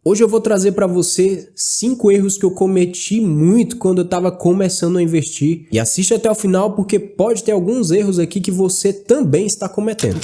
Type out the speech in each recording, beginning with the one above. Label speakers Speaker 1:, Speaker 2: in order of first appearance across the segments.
Speaker 1: Hoje eu vou trazer para você 5 erros que eu cometi muito quando eu estava começando a investir. E assiste até o final porque pode ter alguns erros aqui que você também está cometendo.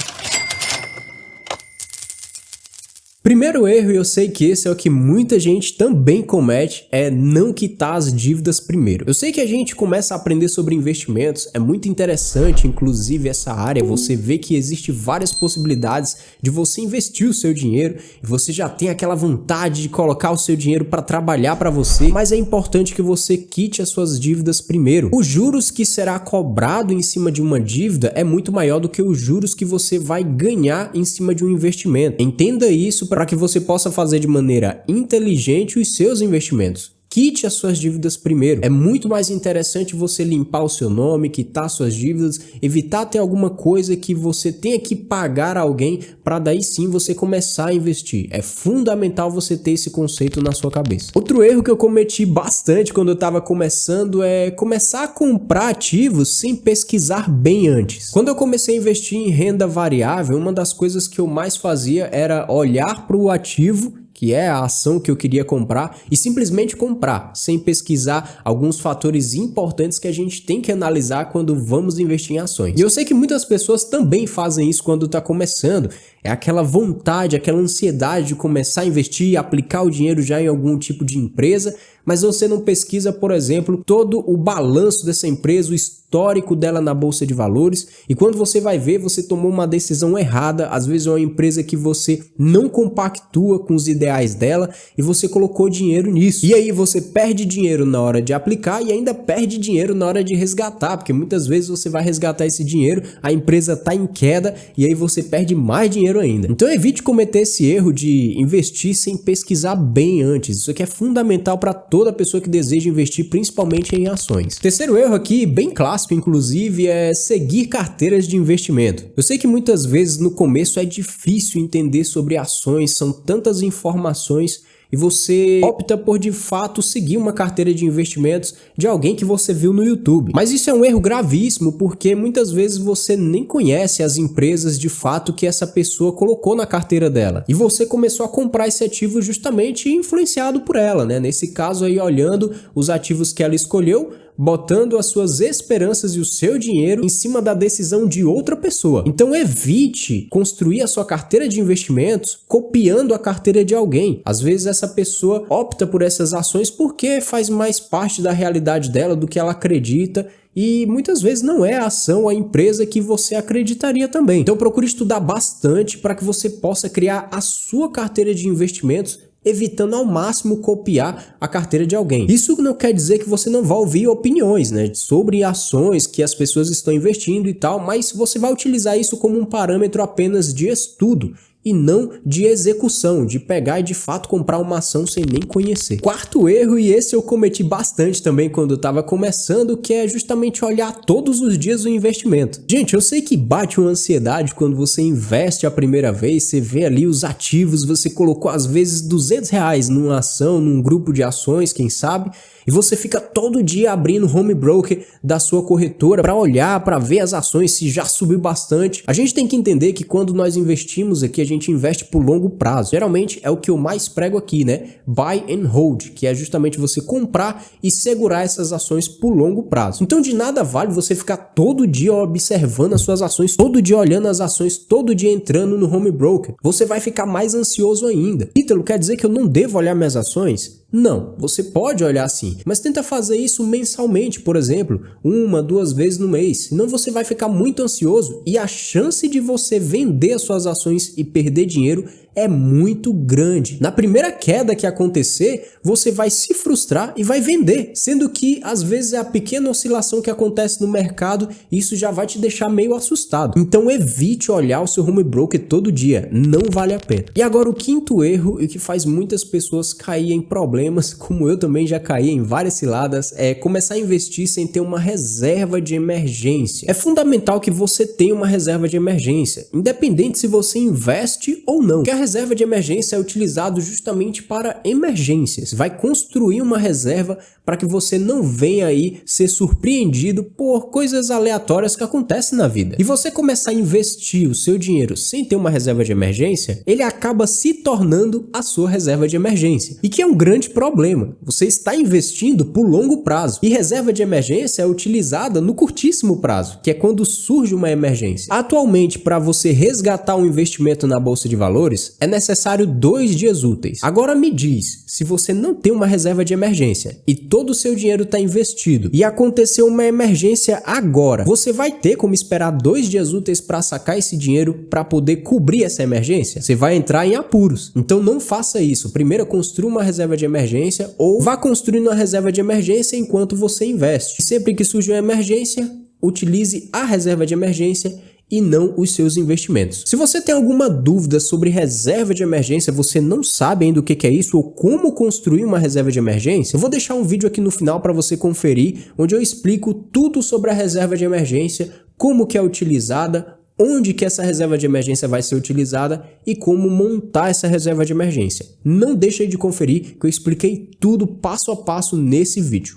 Speaker 1: Primeiro erro, e eu sei que esse é o que muita gente também comete, é não quitar as dívidas primeiro. Eu sei que a gente começa a aprender sobre investimentos, é muito interessante, inclusive essa área, você vê que existe várias possibilidades de você investir o seu dinheiro e você já tem aquela vontade de colocar o seu dinheiro para trabalhar para você, mas é importante que você quite as suas dívidas primeiro. Os juros que será cobrado em cima de uma dívida é muito maior do que os juros que você vai ganhar em cima de um investimento. Entenda isso para que você possa fazer de maneira inteligente os seus investimentos. Quite as suas dívidas primeiro. É muito mais interessante você limpar o seu nome, quitar suas dívidas, evitar ter alguma coisa que você tenha que pagar a alguém para daí sim você começar a investir. É fundamental você ter esse conceito na sua cabeça. Outro erro que eu cometi bastante quando eu estava começando é começar a comprar ativos sem pesquisar bem antes. Quando eu comecei a investir em renda variável, uma das coisas que eu mais fazia era olhar para o ativo, que é a ação que eu queria comprar, e simplesmente comprar, sem pesquisar alguns fatores importantes que a gente tem que analisar quando vamos investir em ações. E eu sei que muitas pessoas também fazem isso quando está começando, é aquela vontade, aquela ansiedade de começar a investir e aplicar o dinheiro já em algum tipo de empresa, mas você não pesquisa, por exemplo, todo o balanço dessa empresa, o histórico dela na bolsa de valores, e quando você vai ver, você tomou uma decisão errada, às vezes é uma empresa que você não compactua com os ideais dela e você colocou dinheiro nisso. E aí você perde dinheiro na hora de aplicar e ainda perde dinheiro na hora de resgatar, porque muitas vezes você vai resgatar esse dinheiro, a empresa está em queda e aí você perde mais dinheiro ainda. Então evite cometer esse erro de investir sem pesquisar bem antes. Isso aqui é fundamental para toda pessoa que deseja investir, principalmente em ações. Terceiro erro aqui, bem clássico inclusive, é seguir carteiras de investimento. Eu sei que muitas vezes no começo é difícil entender sobre ações, são tantas informações e você opta por de fato seguir uma carteira de investimentos de alguém que você viu no YouTube. Mas isso é um erro gravíssimo porque muitas vezes você nem conhece as empresas de fato que essa pessoa colocou na carteira dela. E você começou a comprar esse ativo justamente influenciado por ela, né? Nesse caso aí, olhando os ativos que ela escolheu, botando as suas esperanças e o seu dinheiro em cima da decisão de outra pessoa. Então evite construir a sua carteira de investimentos copiando a carteira de alguém. Às vezes essa pessoa opta por essas ações porque faz mais parte da realidade dela, do que ela acredita, e muitas vezes não é a ação ou a empresa que você acreditaria também. Então procure estudar bastante para que você possa criar a sua carteira de investimentos, evitando ao máximo copiar a carteira de alguém. Isso não quer dizer que você não vai ouvir opiniões, né, sobre ações que as pessoas estão investindo e tal, mas você vai utilizar isso como um parâmetro apenas de estudo e não de execução, de pegar e de fato comprar uma ação sem nem conhecer. Quarto erro, e esse eu cometi bastante também quando eu estava começando, que é justamente olhar todos os dias o investimento. Gente, eu sei que bate uma ansiedade quando você investe a primeira vez, você vê ali os ativos, você colocou às vezes R$200 numa ação, num grupo de ações, quem sabe, e você fica todo dia abrindo o home broker da sua corretora para olhar, para ver as ações se já subiu bastante. A gente tem que entender que quando nós investimos aqui, a gente investe por longo prazo. Geralmente é o que eu mais prego aqui, né? Buy and hold, que é justamente você comprar e segurar essas ações por longo prazo. Então de nada vale você ficar todo dia observando as suas ações, todo dia olhando as ações, todo dia entrando no home broker. Você vai ficar mais ansioso ainda. Ítalo, quer dizer que eu não devo olhar minhas ações? Não, você pode olhar sim, mas tenta fazer isso mensalmente, por exemplo, 1, 2 vezes no mês, senão você vai ficar muito ansioso e a chance de você vender as suas ações e perder dinheiro é muito grande. Na primeira queda que acontecer, você vai se frustrar e vai vender, sendo que às vezes é a pequena oscilação que acontece no mercado e isso já vai te deixar meio assustado. Então evite olhar o seu home broker todo dia, não vale a pena. E agora o quinto erro, e que faz muitas pessoas caírem em problemas, como eu também já caí em várias ciladas, é começar a investir sem ter uma reserva de emergência. É fundamental que você tenha uma reserva de emergência, independente se você investe ou não. Porque a reserva de emergência é utilizado justamente para emergências. Vai construir uma reserva para que você não venha aí ser surpreendido por coisas aleatórias que acontecem na vida. E você começar a investir o seu dinheiro sem ter uma reserva de emergência, ele acaba se tornando a sua reserva de emergência. E que é um grande problema. Você está investindo por longo prazo. E reserva de emergência é utilizada no curtíssimo prazo, que é quando surge uma emergência. Atualmente, para você resgatar um investimento na bolsa de valores, é necessário 2 dias úteis. Agora me diz, se você não tem uma reserva de emergência e todo o seu dinheiro está investido e aconteceu uma emergência agora, você vai ter como esperar 2 dias úteis para sacar esse dinheiro para poder cobrir essa emergência? Você vai entrar em apuros. Então não faça isso. Primeiro construa uma reserva de emergência ou vá construindo uma reserva de emergência enquanto você investe. Sempre que surge uma emergência, utilize a reserva de emergência e não os seus investimentos. Se você tem alguma dúvida sobre reserva de emergência, você não sabe ainda o que é isso ou como construir uma reserva de emergência, eu vou deixar um vídeo aqui no final para você conferir, onde eu explico tudo sobre a reserva de emergência, como que é utilizada, onde que essa reserva de emergência vai ser utilizada e como montar essa reserva de emergência. Não deixe de conferir que eu expliquei tudo passo a passo nesse vídeo.